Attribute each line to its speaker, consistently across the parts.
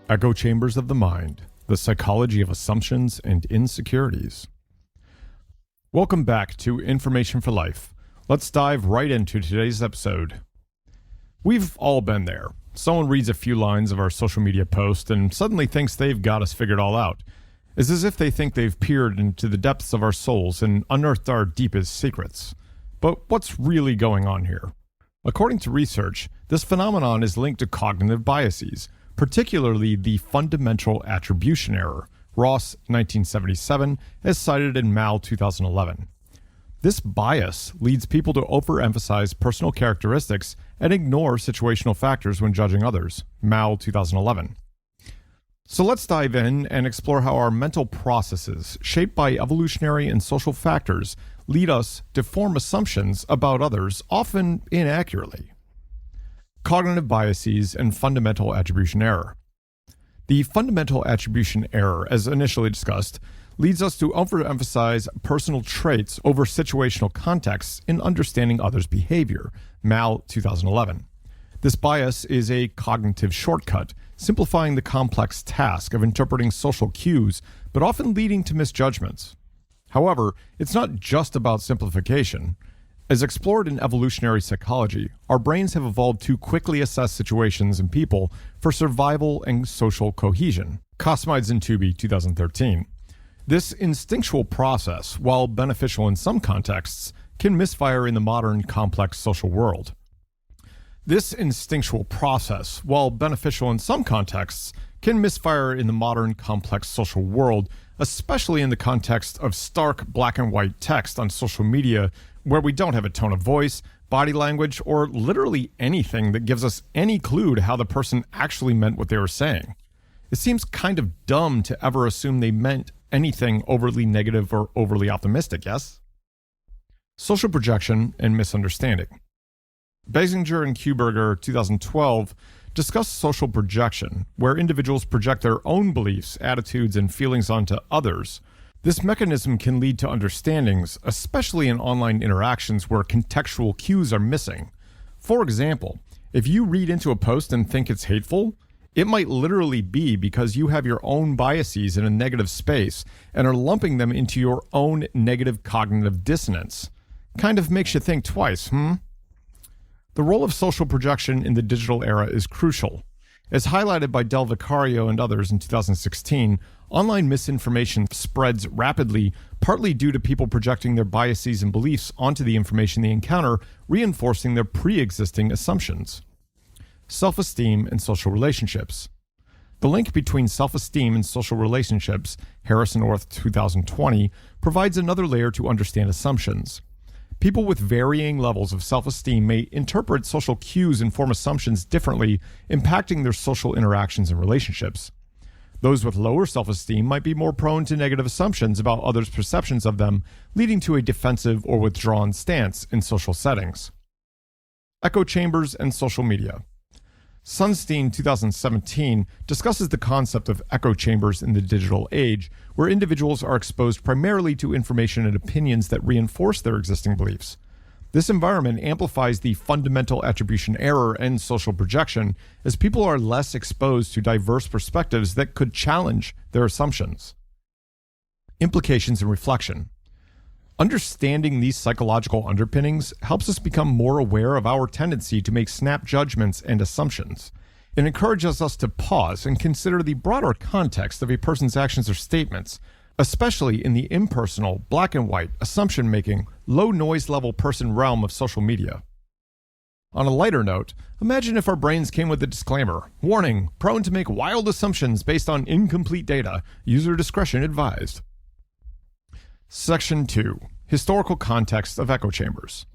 Speaker 1: Echo chambers of the mind, the psychology of assumptions and insecurities. Welcome back to Information for Life. Let's dive right into today's episode. We've all been there. Someone reads a few lines of our social media post and suddenly thinks they've got us figured all out. It's as if they think they've peered into the depths of our souls and unearthed our deepest secrets. But what's really going on here? According to research, this phenomenon is linked to cognitive biases, particularly the fundamental attribution error, Ross 1977, as cited in Mal 2011. This bias leads people to overemphasize personal characteristics and ignore situational factors when judging others, Mal 2011. So let's dive in and explore how our mental processes, shaped by evolutionary and social factors, lead us to form assumptions about others, often inaccurately. Cognitive biases and fundamental attribution error. The fundamental attribution error, as initially discussed, leads us to overemphasize personal traits over situational contexts in understanding others' behavior, Mal 2011. This bias is a cognitive shortcut, simplifying the complex task of interpreting social cues, but often leading to misjudgments. However, it's not just about simplification. As explored in evolutionary psychology, our brains have evolved to quickly assess situations and people for survival and social cohesion. Cosmides and Tooby, 2013. This instinctual process, while beneficial in some contexts, can misfire in the modern complex social world. This instinctual process, while beneficial in some contexts, can misfire in the modern complex social world, especially in the context of stark black and white text on social media where we don't have a tone of voice, body language, or literally anything that gives us any clue to how the person actually meant what they were saying. It seems kind of dumb to ever assume they meant anything overly negative or overly optimistic, yes? Social projection and misunderstanding. Basinger and Kuberger, 2012, discuss social projection, where individuals project their own beliefs, attitudes, and feelings onto others. This mechanism can lead to understandings, especially in online interactions where contextual cues are missing. For example, if you read into a post and think it's hateful, it might literally be because you have your own biases in a negative space and are lumping them into your own negative cognitive dissonance. Kind of makes you think twice, The role of social projection in the digital era is crucial. As highlighted by Del Vicario and others in 2016, online misinformation spreads rapidly, partly due to people projecting their biases and beliefs onto the information they encounter, reinforcing their pre-existing assumptions. Self-esteem and social relationships. The link between self-esteem and social relationships, Harris and Orth 2020, provides another layer to understand assumptions. People with varying levels of self-esteem may interpret social cues and form assumptions differently, impacting their social interactions and relationships. Those with lower self-esteem might be more prone to negative assumptions about others' perceptions of them, leading to a defensive or withdrawn stance in social settings. Echo chambers and social media. Sunstein 2017 discusses the concept of echo chambers in the digital age, where individuals are exposed primarily to information and opinions that reinforce their existing beliefs. This environment amplifies the fundamental attribution error and social projection, as people are less exposed to diverse perspectives that could challenge their assumptions. Implications and reflection. Understanding these psychological underpinnings helps us become more aware of our tendency to make snap judgments and assumptions. It encourages us to pause and consider the broader context of a person's actions or statements, especially in the impersonal, black and white, assumption-making, low-noise level person realm of social media. On a lighter note, imagine if our brains came with a disclaimer, warning, prone to make wild assumptions based on incomplete data, user discretion advised. Section 2. Historical context of echo chambers.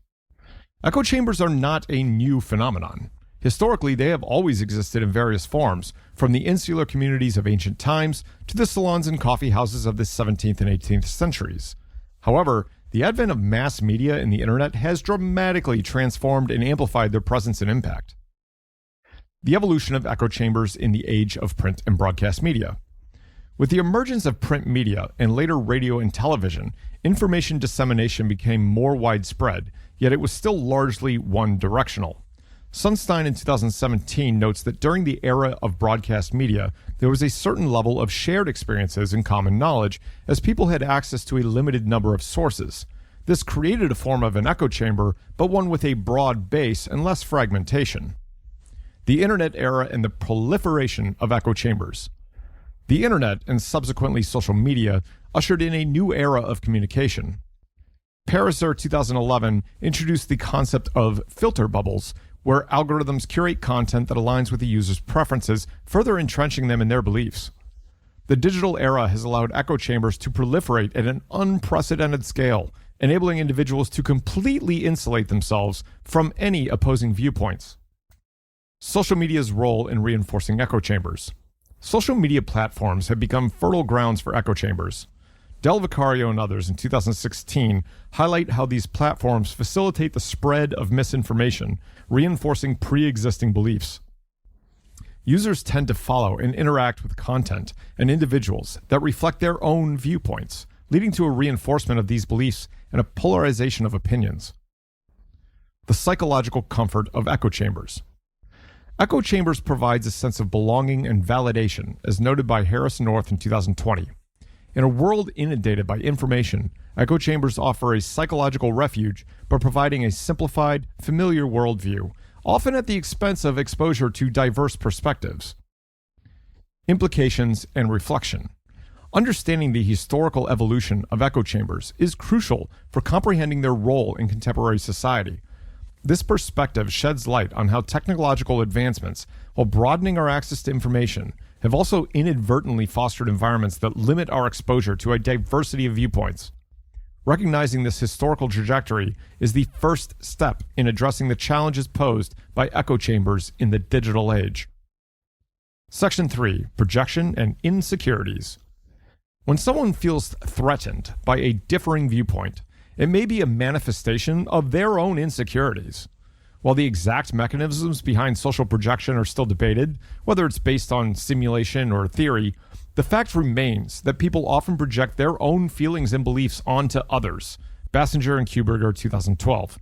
Speaker 1: Echo chambers are not a new phenomenon. Historically, they have always existed in various forms, from the insular communities of ancient times to the salons and coffee houses of the 17th and 18th centuries. However, the advent of mass media and the internet has dramatically transformed and amplified their presence and impact. The evolution of echo chambers in the age of print and broadcast media. With the emergence of print media and later radio and television, information dissemination became more widespread, yet it was still largely one-directional. Sunstein in 2017 notes that during the era of broadcast media, there was a certain level of shared experiences and common knowledge, as people had access to a limited number of sources. This created a form of an echo chamber, but one with a broad base and less fragmentation. The Internet era and the proliferation of echo chambers. The Internet, and subsequently social media, ushered in a new era of communication. Pariser 2011 introduced the concept of filter bubbles, where algorithms curate content that aligns with the user's preferences, further entrenching them in their beliefs. The digital era has allowed echo chambers to proliferate at an unprecedented scale, enabling individuals to completely insulate themselves from any opposing viewpoints. Social media's role in reinforcing echo chambers. Social media platforms have become fertile grounds for echo chambers. Del Vicario and others in 2016 highlight how these platforms facilitate the spread of misinformation, reinforcing pre-existing beliefs. Users tend to follow and interact with content and individuals that reflect their own viewpoints, leading to a reinforcement of these beliefs and a polarization of opinions. The psychological comfort of echo chambers. Echo chambers provides a sense of belonging and validation, as noted by Harris North in 2020. In a world inundated by information, echo chambers offer a psychological refuge by providing a simplified, familiar worldview, often at the expense of exposure to diverse perspectives. Implications and reflection. Understanding the historical evolution of echo chambers is crucial for comprehending their role in contemporary society. This perspective sheds light on how technological advancements, while broadening our access to information, have also inadvertently fostered environments that limit our exposure to a diversity of viewpoints. Recognizing this historical trajectory is the first step in addressing the challenges posed by echo chambers in the digital age. Section 3. Projection and Insecurities. When someone feels threatened by a differing viewpoint, it may be a manifestation of their own insecurities. While the exact mechanisms behind social projection are still debated, whether it's based on simulation or theory, the fact remains that people often project their own feelings and beliefs onto others. Bassinger and Kuberger, 2012.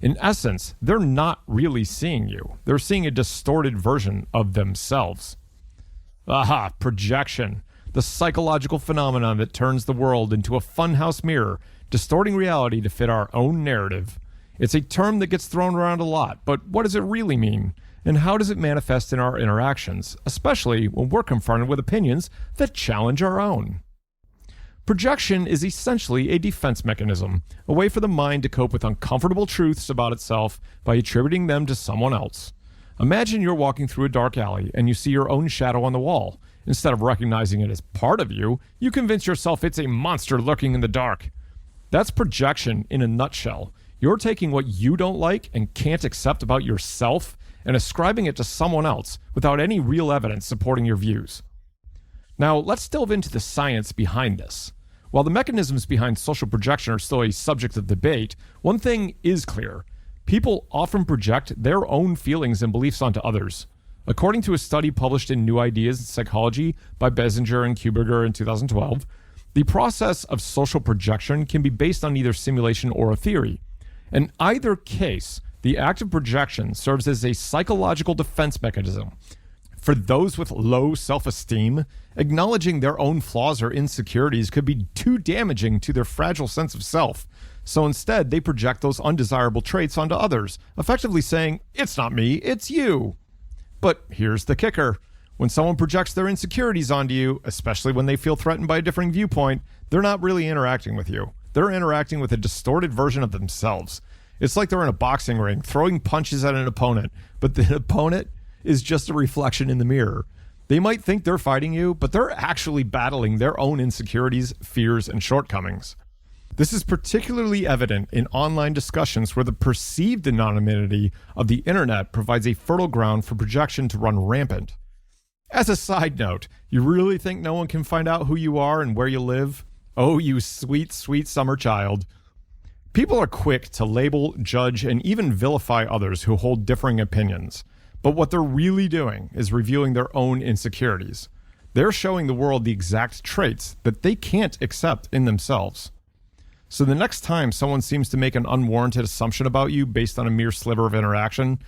Speaker 1: In essence, they're not really seeing you. They're seeing a distorted version of themselves. Aha, projection. The psychological phenomenon that turns the world into a funhouse mirror, distorting reality to fit our own narrative. It's a term that gets thrown around a lot, but what does it really mean? And how does it manifest in our interactions, especially when we're confronted with opinions that challenge our own? Projection is essentially a defense mechanism, a way for the mind to cope with uncomfortable truths about itself by attributing them to someone else. Imagine you're walking through a dark alley and you see your own shadow on the wall. Instead of recognizing it as part of you, you convince yourself it's a monster lurking in the dark. That's projection in a nutshell. You're taking what you don't like and can't accept about yourself and ascribing it to someone else without any real evidence supporting your views. Now, let's delve into the science behind this. While the mechanisms behind social projection are still a subject of debate, one thing is clear. People often project their own feelings and beliefs onto others. According to a study published in New Ideas in Psychology by Bassinger and Kuberger in 2012, the process of social projection can be based on either simulation or a theory. In either case, the act of projection serves as a psychological defense mechanism. For those with low self-esteem, acknowledging their own flaws or insecurities could be too damaging to their fragile sense of self. So instead, they project those undesirable traits onto others, effectively saying, "It's not me, it's you." But here's the kicker. When someone projects their insecurities onto you, especially when they feel threatened by a differing viewpoint, they're not really interacting with you. They're interacting with a distorted version of themselves. It's like they're in a boxing ring, throwing punches at an opponent, but the opponent is just a reflection in the mirror. They might think they're fighting you, but they're actually battling their own insecurities, fears, and shortcomings. This is particularly evident in online discussions where the perceived anonymity of the internet provides a fertile ground for projection to run rampant. As a side note, you really think no one can find out who you are and where you live? Oh, you sweet, sweet summer child. People are quick to label, judge, and even vilify others who hold differing opinions. But what they're really doing is revealing their own insecurities. They're showing the world the exact traits that they can't accept in themselves. So the next time someone seems to make an unwarranted assumption about you based on a mere sliver of interaction,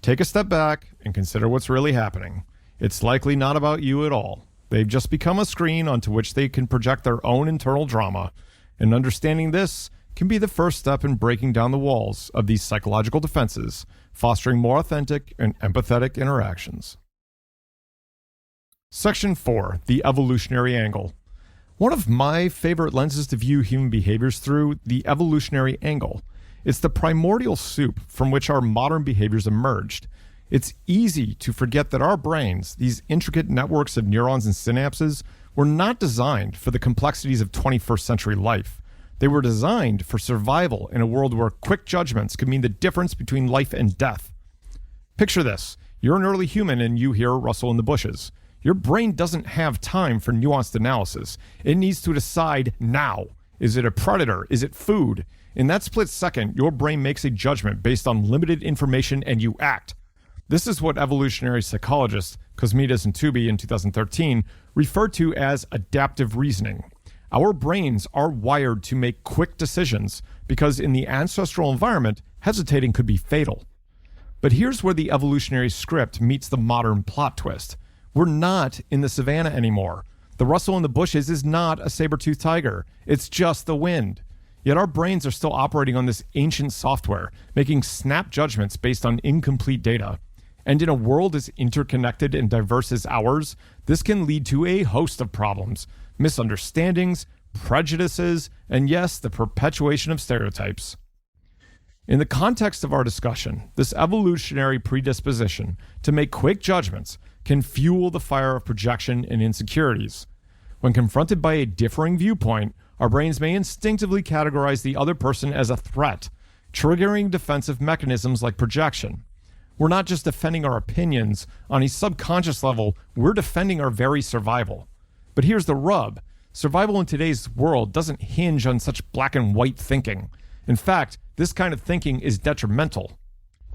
Speaker 1: Take a step back and consider what's really happening. It's likely not about you at all. They've just become a screen onto which they can project their own internal drama, and understanding this can be the first step in breaking down the walls of these psychological defenses, fostering more authentic and empathetic interactions. Section 4, the evolutionary angle. One of my favorite lenses to view human behaviors through, the evolutionary angle. It's the primordial soup from which our modern behaviors emerged. It's easy to forget that our brains, these intricate networks of neurons and synapses, were not designed for the complexities of 21st century life. They were designed for survival in a world where quick judgments could mean the difference between life and death. Picture this. You're an early human and you hear a rustle in the bushes. Your brain doesn't have time for nuanced analysis. It needs to decide now. Is it a predator? Is it food? In that split second, your brain makes a judgment based on limited information and you act. This is what evolutionary psychologists, Kosmides and Tooby in 2013, referred to as adaptive reasoning. Our brains are wired to make quick decisions because in the ancestral environment, hesitating could be fatal. But here's where the evolutionary script meets the modern plot twist. We're not in the savannah anymore. The rustle in the bushes is not a saber-toothed tiger. It's just the wind. Yet our brains are still operating on this ancient software, making snap judgments based on incomplete data. And in a world as interconnected and diverse as ours, this can lead to a host of problems, misunderstandings, prejudices, and yes, the perpetuation of stereotypes. In the context of our discussion, this evolutionary predisposition to make quick judgments can fuel the fire of projection and insecurities. When confronted by a differing viewpoint, our brains may instinctively categorize the other person as a threat, triggering defensive mechanisms like projection. We're not just defending our opinions. On a subconscious level, we're defending our very survival. But here's the rub. Survival in today's world doesn't hinge on such black and white thinking. In fact, this kind of thinking is detrimental,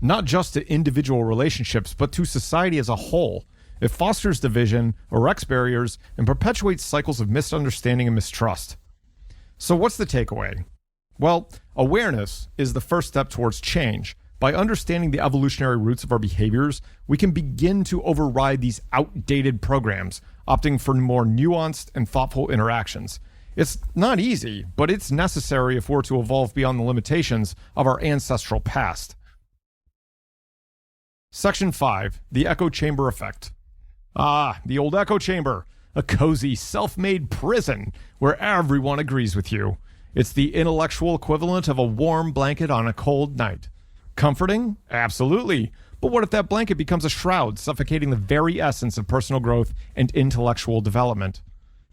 Speaker 1: not just to individual relationships, but to society as a whole. It fosters division, erects barriers, and perpetuates cycles of misunderstanding and mistrust. So what's the takeaway? Well, awareness is the first step towards change. By understanding the evolutionary roots of our behaviors, we can begin to override these outdated programs, opting for more nuanced and thoughtful interactions. It's not easy, but it's necessary if we're to evolve beyond the limitations of our ancestral past. Section 5, the echo chamber effect. The old echo chamber, a cozy, self-made prison where everyone agrees with you. It's the intellectual equivalent of a warm blanket on a cold night. Comforting? Absolutely. But what if that blanket becomes a shroud, suffocating the very essence of personal growth and intellectual development?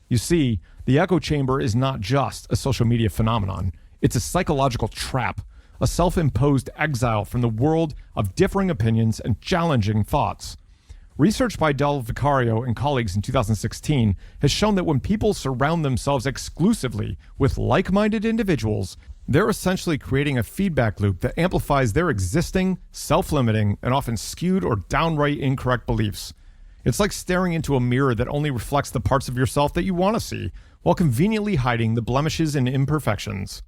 Speaker 1: You see, the echo chamber is not just a social media phenomenon. It's a psychological trap, a self-imposed exile from the world of differing opinions and challenging thoughts. Research by Del Vicario and colleagues in 2016 has shown that when people surround themselves exclusively with like-minded individuals, they're essentially creating a feedback loop that amplifies their existing, self-limiting, and often skewed or downright incorrect beliefs. It's like staring into a mirror that only reflects the parts of yourself that you want to see, while conveniently hiding the blemishes and imperfections.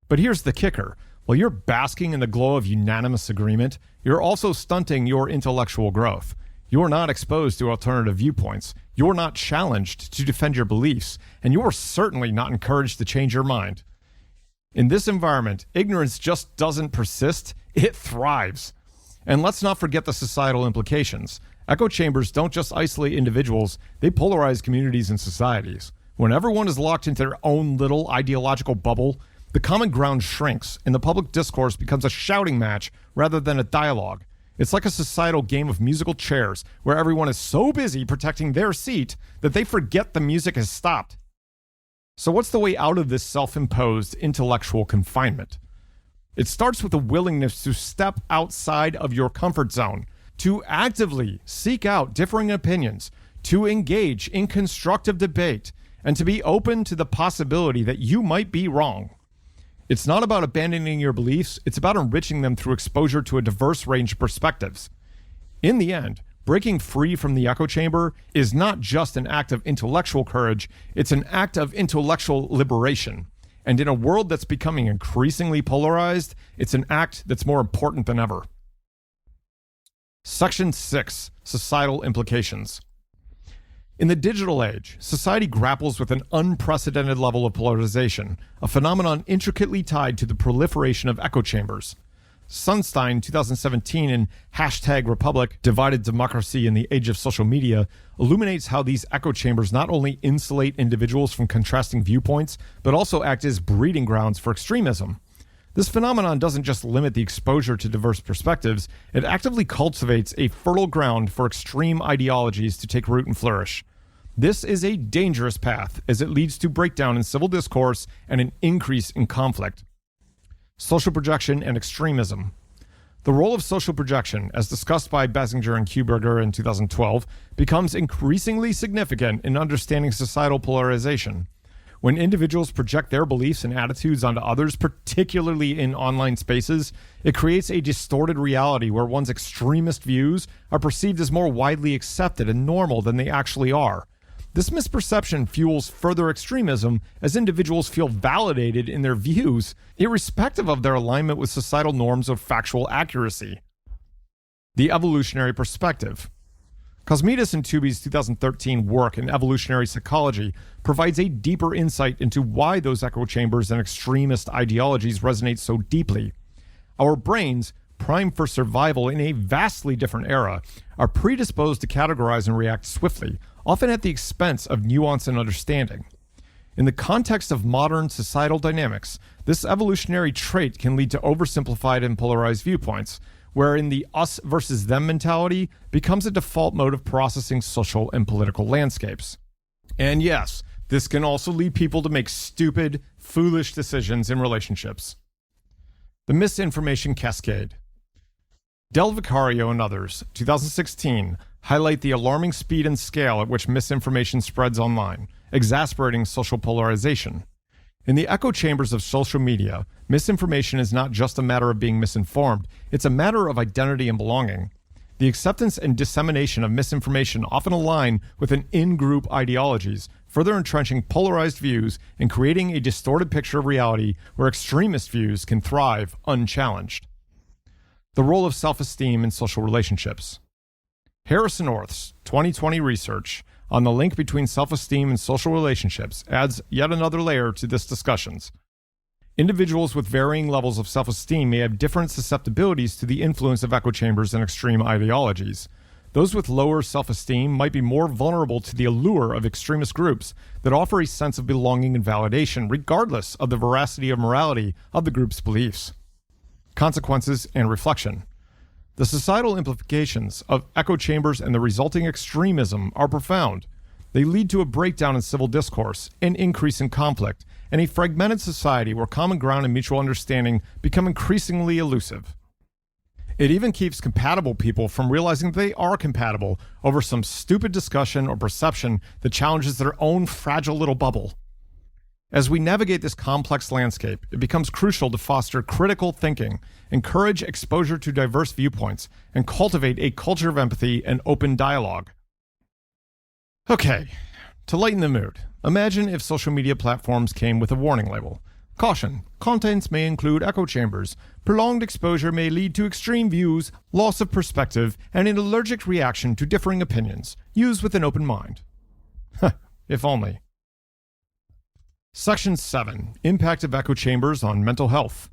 Speaker 1: But here's the kicker. While you're basking in the glow of unanimous agreement, you're also stunting your intellectual growth. You're not exposed to alternative viewpoints. You're not challenged to defend your beliefs, and you're certainly not encouraged to change your mind. In this environment, ignorance just doesn't persist, it thrives. And let's not forget the societal implications. Echo chambers don't just isolate individuals, they polarize communities and societies. When everyone is locked into their own little ideological bubble, the common ground shrinks, and the public discourse becomes a shouting match rather than a dialogue. It's like a societal game of musical chairs, where everyone is so busy protecting their seat that they forget the music has stopped. So what's the way out of this self-imposed intellectual confinement? It starts with a willingness to step outside of your comfort zone, to actively seek out differing opinions, to engage in constructive debate, and to be open to the possibility that you might be wrong. It's not about abandoning your beliefs, it's about enriching them through exposure to a diverse range of perspectives. In the end, breaking free from the echo chamber is not just an act of intellectual courage, it's an act of intellectual liberation. And in a world that's becoming increasingly polarized, it's an act that's more important than ever. Section 6. Societal Implications. In the digital age, society grapples with an unprecedented level of polarization, a phenomenon intricately tied to the proliferation of echo chambers. Sunstein, 2017, in #Republic, Divided Democracy in the Age of Social Media, illuminates how these echo chambers not only insulate individuals from contrasting viewpoints, but also act as breeding grounds for extremism. This phenomenon doesn't just limit the exposure to diverse perspectives, it actively cultivates a fertile ground for extreme ideologies to take root and flourish. This is a dangerous path, as it leads to breakdown in civil discourse and an increase in conflict. Social projection and extremism. The role of social projection, as discussed by Basinger and Kuberger in 2012, becomes increasingly significant in understanding societal polarization. When individuals project their beliefs and attitudes onto others, particularly in online spaces, it creates a distorted reality where one's extremist views are perceived as more widely accepted and normal than they actually are. This misperception fuels further extremism as individuals feel validated in their views, irrespective of their alignment with societal norms of factual accuracy. The evolutionary perspective. Cosmides and Tooby's 2013 work in evolutionary psychology provides a deeper insight into why those echo chambers and extremist ideologies resonate so deeply. Our brains, primed for survival in a vastly different era, are predisposed to categorize and react swiftly, often at the expense of nuance and understanding. In the context of modern societal dynamics, this evolutionary trait can lead to oversimplified and polarized viewpoints, wherein the us versus them mentality becomes a default mode of processing social and political landscapes. And yes, this can also lead people to make stupid, foolish decisions in relationships. The misinformation cascade. Del Vicario and others, 2016, highlight the alarming speed and scale at which misinformation spreads online, exasperating social polarization. In the echo chambers of social media, misinformation is not just a matter of being misinformed, it's a matter of identity and belonging. The acceptance and dissemination of misinformation often align with an in-group ideologies, further entrenching polarized views and creating a distorted picture of reality where extremist views can thrive unchallenged. The role of self-esteem in social relationships. Harrison Orth's 2020 research on the link between self-esteem and social relationships adds yet another layer to this discussions. Individuals with varying levels of self-esteem may have different susceptibilities to the influence of echo chambers and extreme ideologies. Those with lower self-esteem might be more vulnerable to the allure of extremist groups that offer a sense of belonging and validation regardless of the veracity or morality of the group's beliefs. Consequences and reflection. The societal implications of echo chambers and the resulting extremism are profound. They lead to a breakdown in civil discourse, an increase in conflict, and a fragmented society where common ground and mutual understanding become increasingly elusive. It even keeps compatible people from realizing they are compatible over some stupid discussion or perception that challenges their own fragile little bubble. As we navigate this complex landscape, it becomes crucial to foster critical thinking, encourage exposure to diverse viewpoints, and cultivate a culture of empathy and open dialogue. Okay, to lighten the mood, imagine if social media platforms came with a warning label. Caution, contents may include echo chambers. Prolonged exposure may lead to extreme views, loss of perspective, and an allergic reaction to differing opinions. Use with an open mind. If only. Section 7. Impact of echo chambers on mental health.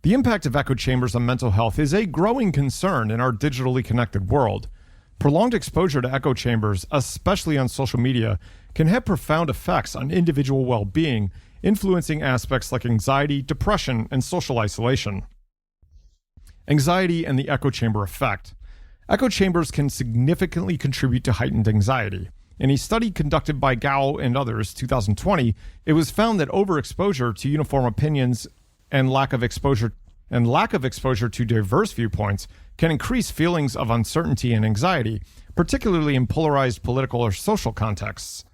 Speaker 1: The impact of echo chambers on mental health is a growing concern in our digitally connected world. Prolonged exposure to echo chambers, especially on social media, can have profound effects on individual well-being, influencing aspects like anxiety, depression, and social isolation. Anxiety and the echo chamber effect. Echo chambers can significantly contribute to heightened anxiety. In a study conducted by Gao and others, 2020, it was found that overexposure to uniform opinions and lack of exposure to diverse viewpoints can increase feelings of uncertainty and anxiety, particularly in polarized political or social contexts.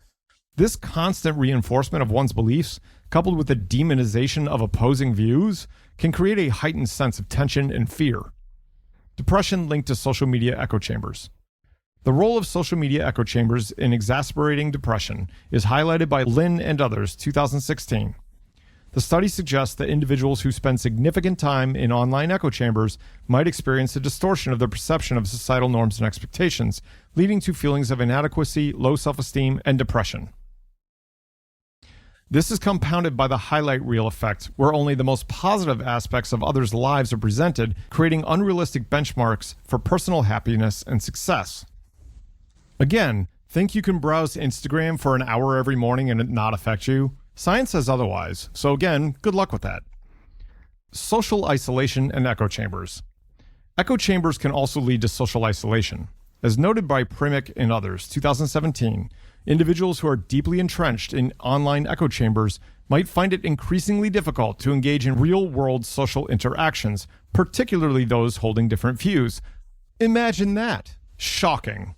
Speaker 1: This constant reinforcement of one's beliefs, coupled with the demonization of opposing views, can create a heightened sense of tension and fear. Depression linked to social media echo chambers. The role of social media echo chambers in exacerbating depression is highlighted by Lin and others, 2016. The study suggests that individuals who spend significant time in online echo chambers might experience a distortion of their perception of societal norms and expectations, leading to feelings of inadequacy, low self-esteem, and depression. This is compounded by the highlight reel effect, where only the most positive aspects of others' lives are presented, creating unrealistic benchmarks for personal happiness and success. Again, think you can browse Instagram for an hour every morning and it not affect you? Science says otherwise, so again, good luck with that. Social isolation and echo chambers. Echo chambers can also lead to social isolation. As noted by Primick and others, 2017, individuals who are deeply entrenched in online echo chambers might find it increasingly difficult to engage in real-world social interactions, particularly those holding different views. Imagine that. Shocking.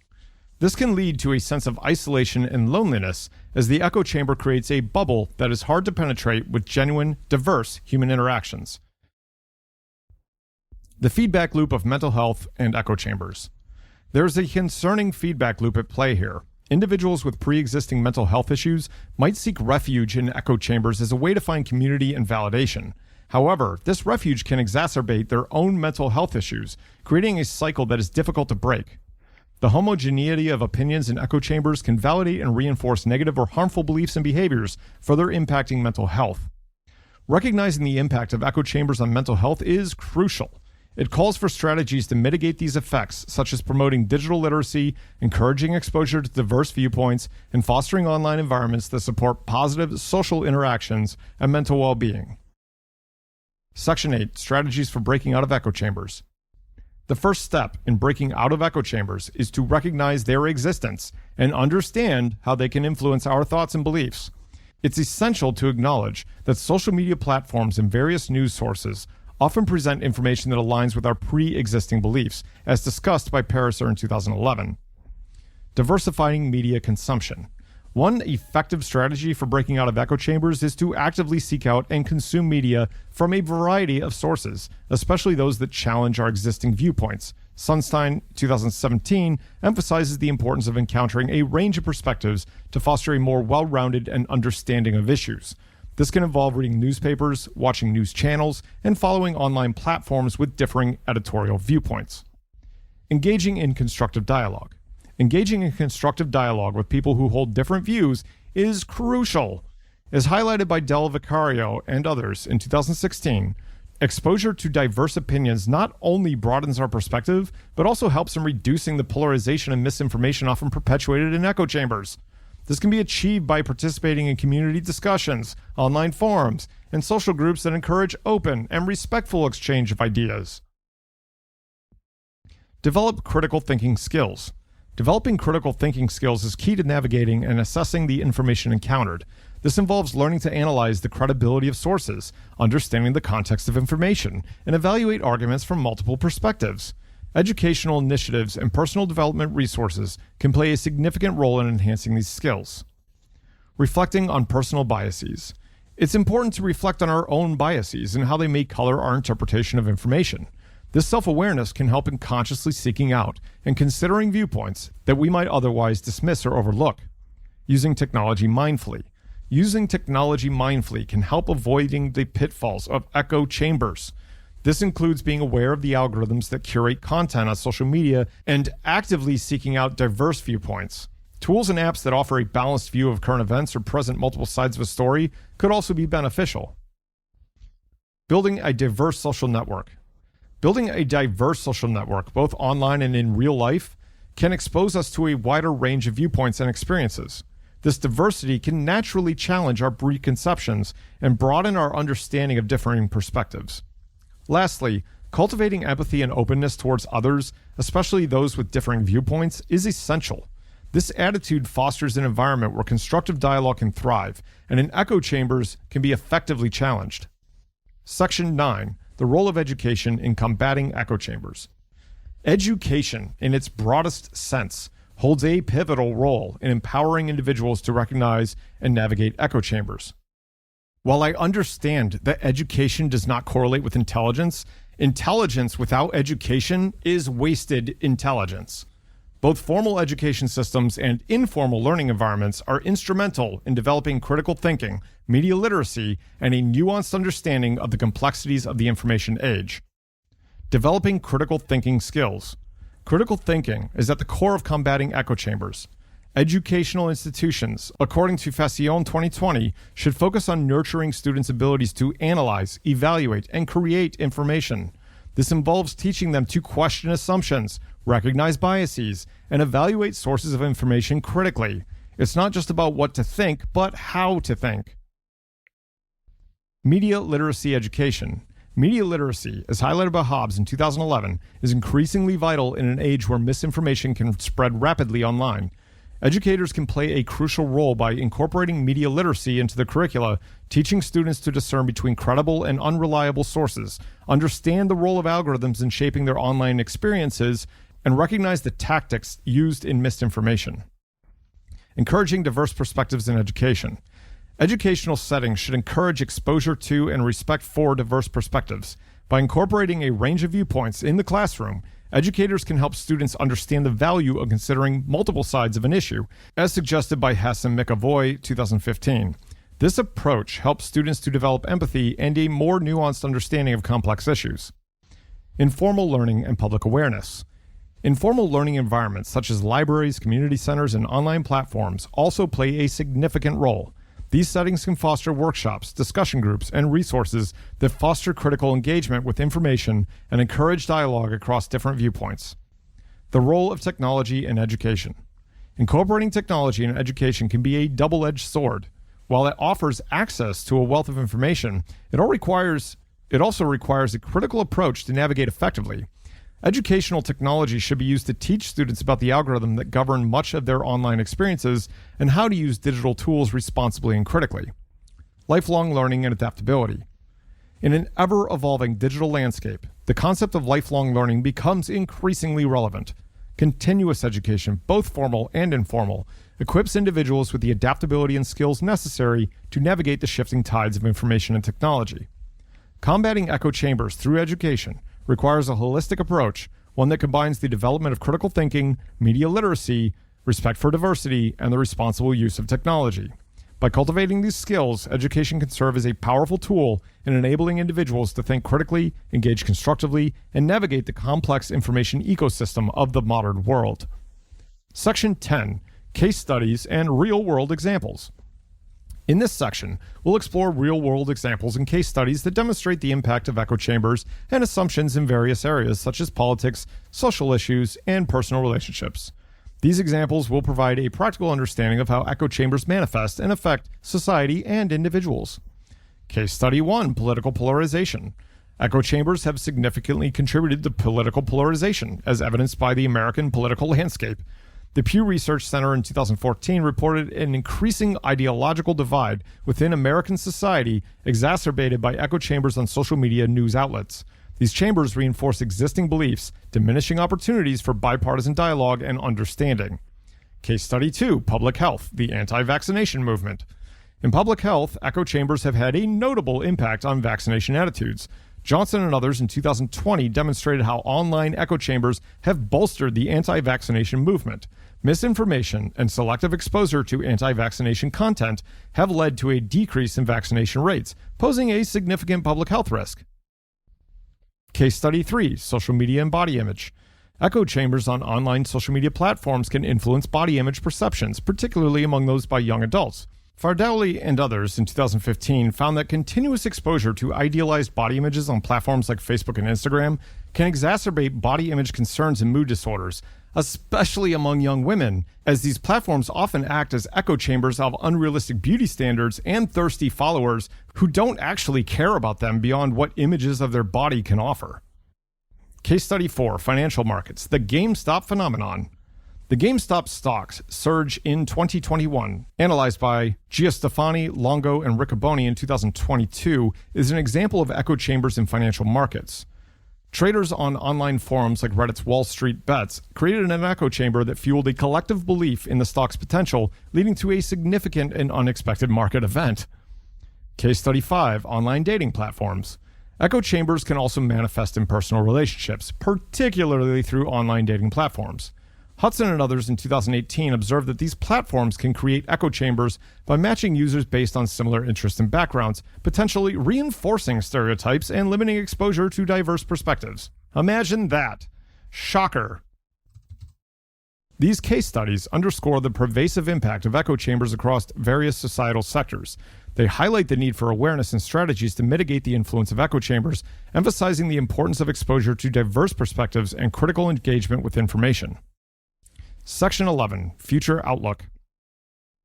Speaker 1: This can lead to a sense of isolation and loneliness, as the echo chamber creates a bubble that is hard to penetrate with genuine, diverse human interactions. The feedback loop of mental health and echo chambers. There is a concerning feedback loop at play here. Individuals with pre-existing mental health issues might seek refuge in echo chambers as a way to find community and validation. However, this refuge can exacerbate their own mental health issues, creating a cycle that is difficult to break. The homogeneity of opinions in echo chambers can validate and reinforce negative or harmful beliefs and behaviors, further impacting mental health. Recognizing the impact of echo chambers on mental health is crucial. It calls for strategies to mitigate these effects, such as promoting digital literacy, encouraging exposure to diverse viewpoints, and fostering online environments that support positive social interactions and mental well-being. Section 8. Strategies for breaking out of echo chambers. The first step in breaking out of echo chambers is to recognize their existence and understand how they can influence our thoughts and beliefs. It's essential to acknowledge that social media platforms and various news sources often present information that aligns with our pre-existing beliefs, as discussed by Pariser in 2011. Diversifying media consumption. One effective strategy for breaking out of echo chambers is to actively seek out and consume media from a variety of sources, especially those that challenge our existing viewpoints. Sunstein, 2017, emphasizes the importance of encountering a range of perspectives to foster a more well-rounded and understanding of issues. This can involve reading newspapers, watching news channels, and following online platforms with differing editorial viewpoints. Engaging in constructive dialogue. Engaging in constructive dialogue with people who hold different views is crucial. As highlighted by Del Vicario and others in 2016, exposure to diverse opinions not only broadens our perspective, but also helps in reducing the polarization and misinformation often perpetuated in echo chambers. This can be achieved by participating in community discussions, online forums, and social groups that encourage open and respectful exchange of ideas. Develop critical thinking skills. Developing critical thinking skills is key to navigating and assessing the information encountered. This involves learning to analyze the credibility of sources, understanding the context of information, and evaluate arguments from multiple perspectives. Educational initiatives and personal development resources can play a significant role in enhancing these skills. Reflecting on personal biases. It's important to reflect on our own biases and how they may color our interpretation of information. This self-awareness can help in consciously seeking out and considering viewpoints that we might otherwise dismiss or overlook. Using technology mindfully. Using technology mindfully can help avoiding the pitfalls of echo chambers. This includes being aware of the algorithms that curate content on social media and actively seeking out diverse viewpoints. Tools and apps that offer a balanced view of current events or present multiple sides of a story could also be beneficial. Building a diverse social network. Building a diverse social network, both online and in real life, can expose us to a wider range of viewpoints and experiences. This diversity can naturally challenge our preconceptions and broaden our understanding of differing perspectives. Lastly, cultivating empathy and openness towards others, especially those with differing viewpoints, is essential. This attitude fosters an environment where constructive dialogue can thrive, and in echo chambers can be effectively challenged. Section 9. The role of education in combating echo chambers. Education, in its broadest sense, holds a pivotal role in empowering individuals to recognize and navigate echo chambers. While I understand that education does not correlate with intelligence, intelligence without education is wasted intelligence. Both formal education systems and informal learning environments are instrumental in developing critical thinking, media literacy, and a nuanced understanding of the complexities of the information age. Developing critical thinking skills. Critical thinking is at the core of combating echo chambers. Educational institutions, according to Fascion 2020, should focus on nurturing students' abilities to analyze, evaluate, and create information. This involves teaching them to question assumptions, recognize biases, and evaluate sources of information critically. It's not just about what to think, but how to think. Media literacy education. Media literacy, as highlighted by Hobbs in 2011, is increasingly vital in an age where misinformation can spread rapidly online. Educators can play a crucial role by incorporating media literacy into the curricula, teaching students to discern between credible and unreliable sources, understand the role of algorithms in shaping their online experiences, and recognize the tactics used in misinformation. Encouraging diverse perspectives in education. Educational settings should encourage exposure to and respect for diverse perspectives. By incorporating a range of viewpoints in the classroom, educators can help students understand the value of considering multiple sides of an issue, as suggested by Hess and McAvoy, 2015. This approach helps students to develop empathy and a more nuanced understanding of complex issues. Informal learning and public awareness. Informal learning environments such as libraries, community centers, and online platforms also play a significant role. These settings can foster workshops, discussion groups, and resources that foster critical engagement with information and encourage dialogue across different viewpoints. The role of technology in education. Incorporating technology in education can be a double-edged sword. While it offers access to a wealth of information, it also requires a critical approach to navigate effectively. Educational technology should be used to teach students about the algorithm that govern much of their online experiences and how to use digital tools responsibly and critically. Lifelong learning and adaptability. In an ever-evolving digital landscape, the concept of lifelong learning becomes increasingly relevant. Continuous education, both formal and informal, equips individuals with the adaptability and skills necessary to navigate the shifting tides of information and technology. Combating echo chambers through education requires a holistic approach, one that combines the development of critical thinking, media literacy, respect for diversity, and the responsible use of technology. By cultivating these skills, education can serve as a powerful tool in enabling individuals to think critically, engage constructively, and navigate the complex information ecosystem of the modern world. Section 10. Case studies and real-world examples. In this section, we'll explore real-world examples and case studies that demonstrate the impact of echo chambers and assumptions in various areas such as politics, social issues, and personal relationships. These examples will provide a practical understanding of how echo chambers manifest and affect society and individuals. Case Study 1, Political Polarization. Echo chambers have significantly contributed to political polarization, as evidenced by the American political landscape. The Pew Research Center in 2014 reported an increasing ideological divide within American society exacerbated by echo chambers on social media news outlets. These chambers reinforce existing beliefs, diminishing opportunities for bipartisan dialogue and understanding. Case Study 2, Public Health, the Anti-Vaccination Movement. In public health, echo chambers have had a notable impact on vaccination attitudes. Johnson and others in 2020 demonstrated how online echo chambers have bolstered the anti-vaccination movement. Misinformation and selective exposure to anti-vaccination content have led to a decrease in vaccination rates, posing a significant public health risk. Case Study 3, Social Media and Body Image. Echo chambers on online social media platforms can influence body image perceptions, particularly among those by young adults. Fardelli and others in 2015 found that continuous exposure to idealized body images on platforms like Facebook and Instagram can exacerbate body image concerns and mood disorders, especially among young women, as these platforms often act as echo chambers of unrealistic beauty standards and thirsty followers who don't actually care about them beyond what images of their body can offer. Case Study 4, Financial Markets, the GameStop Phenomenon. The GameStop stocks surge in 2021, analyzed by Giustafani, Longo, and Riccoboni in 2022, is an example of echo chambers in financial markets. Traders on online forums like Reddit's Wall Street Bets created an echo chamber that fueled a collective belief in the stock's potential, leading to a significant and unexpected market event. Case Study 5, Online Dating Platforms. Echo chambers can also manifest in personal relationships, particularly through online dating platforms. Hudson and others in 2018 observed that these platforms can create echo chambers by matching users based on similar interests and backgrounds, potentially reinforcing stereotypes and limiting exposure to diverse perspectives. Imagine that. Shocker. These case studies underscore the pervasive impact of echo chambers across various societal sectors. They highlight the need for awareness and strategies to mitigate the influence of echo chambers, emphasizing the importance of exposure to diverse perspectives and critical engagement with information. Section 11, Future Outlook.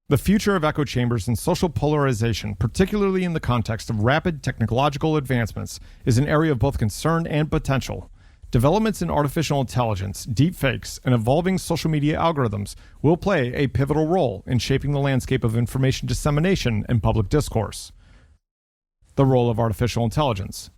Speaker 1: The future of echo chambers and social polarization, particularly in the context of rapid technological advancements, is an area of both concern and potential. Developments in artificial intelligence, deepfakes, and evolving social media algorithms will play a pivotal role in shaping the landscape of information dissemination and public discourse. The role of artificial intelligence.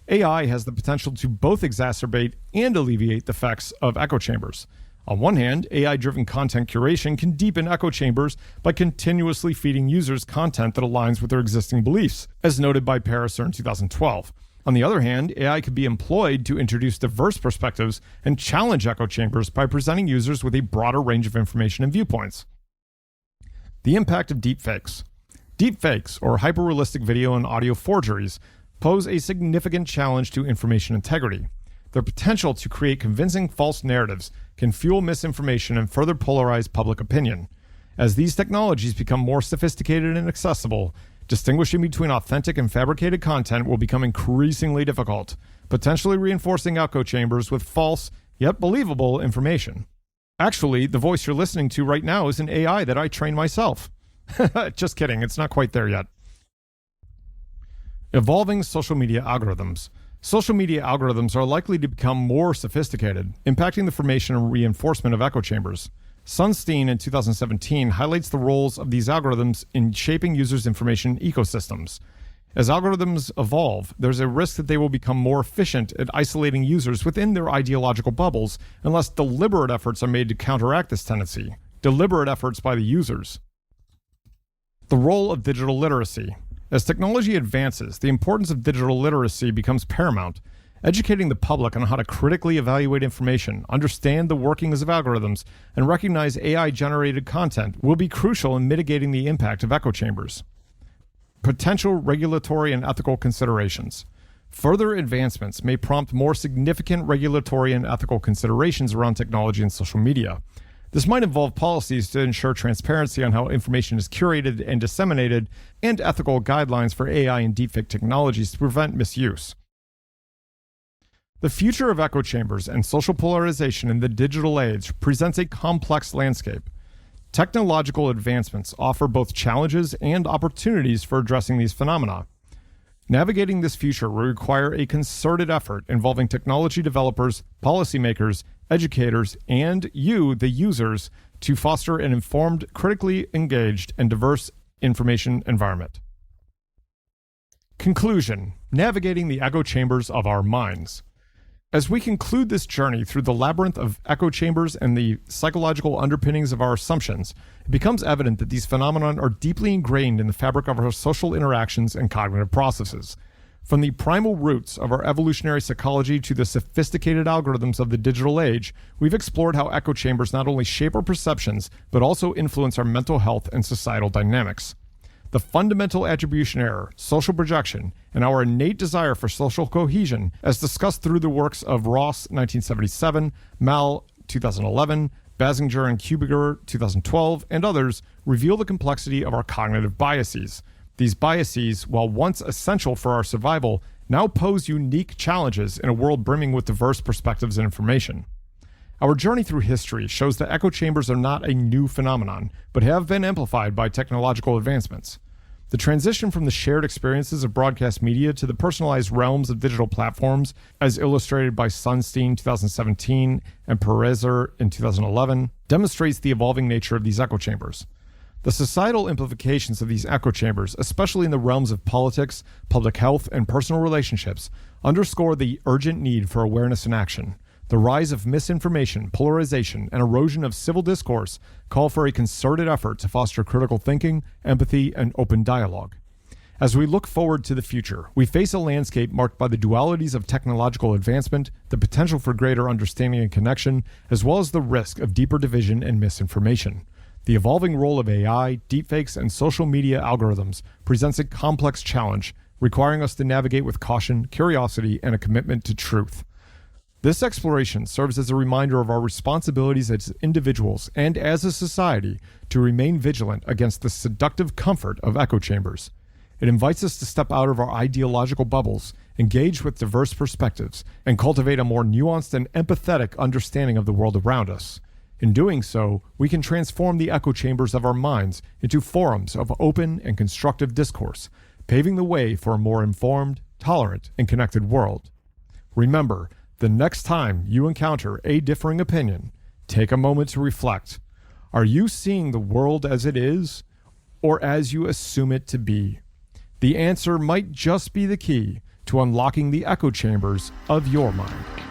Speaker 1: AI has the potential to both exacerbate and alleviate the effects of echo chambers. On one hand, AI-driven content curation can deepen echo chambers by continuously feeding users content that aligns with their existing beliefs, as noted by Pariser in 2012. On the other hand, AI could be employed to introduce diverse perspectives and challenge echo chambers by presenting users with a broader range of information and viewpoints. The impact of deepfakes. Deepfakes, or hyper-realistic video and audio forgeries, pose a significant challenge to information integrity. Their potential to create convincing false narratives can fuel misinformation and further polarize public opinion. As these technologies become more sophisticated and accessible, distinguishing between authentic and fabricated content will become increasingly difficult, potentially reinforcing echo chambers with false, yet believable information. Actually, the voice you're listening to right now is an AI that I trained myself. Just kidding, it's not quite there yet. Evolving social media algorithms. Social media algorithms are likely to become more sophisticated, impacting the formation and reinforcement of echo chambers. Sunstein in 2017 highlights the roles of these algorithms in shaping users' information ecosystems. As algorithms evolve, there's a risk that they will become more efficient at isolating users within their ideological bubbles unless deliberate efforts are made to counteract this tendency. Deliberate efforts by the users. The role of digital literacy. As technology advances, the importance of digital literacy becomes paramount. Educating the public on how to critically evaluate information, understand the workings of algorithms, and recognize AI-generated content will be crucial in mitigating the impact of echo chambers. Potential regulatory and ethical considerations. Further advancements may prompt more significant regulatory and ethical considerations around technology and social media. This might involve policies to ensure transparency on how information is curated and disseminated, and ethical guidelines for AI and deepfake technologies to prevent misuse. The future of echo chambers and social polarization in the digital age presents a complex landscape. Technological advancements offer both challenges and opportunities for addressing these phenomena. Navigating this future will require a concerted effort involving technology developers, policymakers, educators, and you, the users, to foster an informed, critically engaged, and diverse information environment. Conclusion: navigating the echo chambers of our minds. As we conclude this journey through the labyrinth of echo chambers and the psychological underpinnings of our assumptions, it becomes evident that these phenomena are deeply ingrained in the fabric of our social interactions and cognitive processes. From the primal roots of our evolutionary psychology to the sophisticated algorithms of the digital age, we've explored how echo chambers not only shape our perceptions, but also influence our mental health and societal dynamics. The fundamental attribution error, social projection, and our innate desire for social cohesion, as discussed through the works of Ross 1977, Mal 2011, Basinger and Kubiger 2012, and others, reveal the complexity of our cognitive biases. These biases, while once essential for our survival, now pose unique challenges in a world brimming with diverse perspectives and information. Our journey through history shows that echo chambers are not a new phenomenon, but have been amplified by technological advancements. The transition from the shared experiences of broadcast media to the personalized realms of digital platforms, as illustrated by Sunstein 2017 and Pariser in 2011, demonstrates the evolving nature of these echo chambers. The societal implications of these echo chambers, especially in the realms of politics, public health, and personal relationships, underscore the urgent need for awareness and action. The rise of misinformation, polarization, and erosion of civil discourse call for a concerted effort to foster critical thinking, empathy, and open dialogue. As we look forward to the future, we face a landscape marked by the dualities of technological advancement, the potential for greater understanding and connection, as well as the risk of deeper division and misinformation. The evolving role of AI, deepfakes, and social media algorithms presents a complex challenge, requiring us to navigate with caution, curiosity, and a commitment to truth. This exploration serves as a reminder of our responsibilities as individuals and as a society to remain vigilant against the seductive comfort of echo chambers. It invites us to step out of our ideological bubbles, engage with diverse perspectives, and cultivate a more nuanced and empathetic understanding of the world around us. In doing so, we can transform the echo chambers of our minds into forums of open and constructive discourse, paving the way for a more informed, tolerant, and connected world. Remember, the next time you encounter a differing opinion, take a moment to reflect. Are you seeing the world as it is, or as you assume it to be? The answer might just be the key to unlocking the echo chambers of your mind.